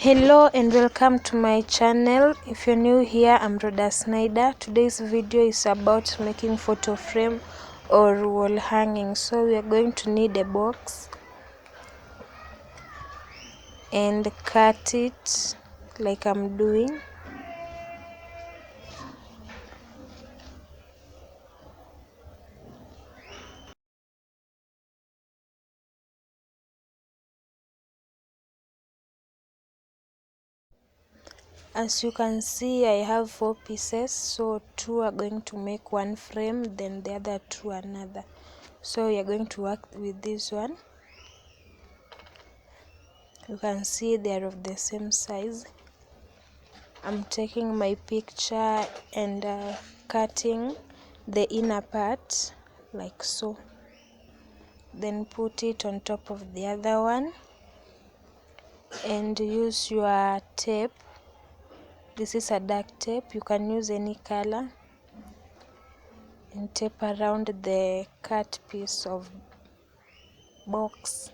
Hello and welcome to my channel. If you're new here, I'm Rhoda Snyder. Today's video is about making photo frame or wall hanging. So we are going to need a box and cut it like I'm doing. As you can see, I have 4 pieces, so 2 are going to make one frame, then the other 2 another. So we are going to work with this one. You can see they are of the same size. I'm taking my picture and cutting the inner part like so, then put it on top of the other one and use your tape. This is a duct tape, you can use any color, and tape around the cut piece of box.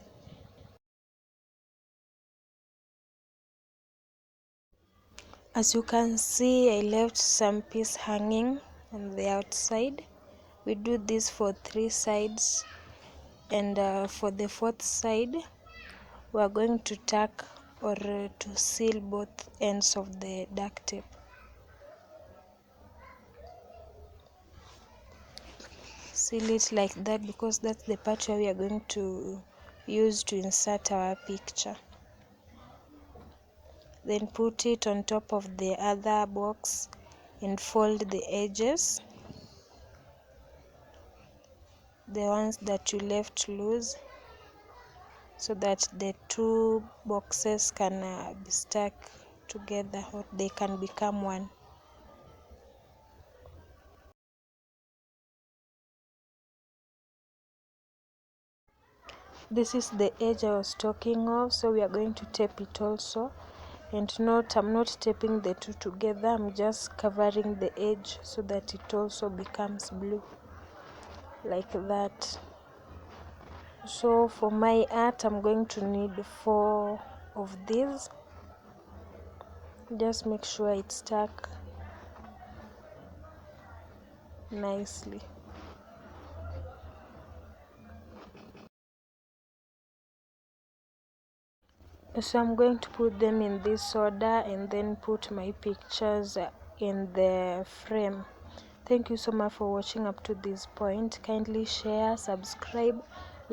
As you can see, I left some piece hanging on the outside. We do this for 3 sides, and for the 4th side we are going to tack or to seal both ends of the duct tape. Seal it like that because that's the part where we are going to use to insert our picture. Then put it on top of the other box and fold the edges, the ones that you left loose, so that the 2 boxes can be stuck together, or they can become one. This is the edge I was talking of, so we are going to tape it also. And note, I'm not taping the 2 together, I'm just covering the edge so that it also becomes blue like that. So for my art, I'm going to need 4 of these. Just make sure it's stuck nicely. So I'm going to put them in this order and then put my pictures in the frame. Thank you so much for watching up to this point. Kindly share, subscribe,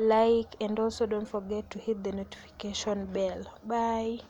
like, and also don't forget to hit the notification bell. Bye.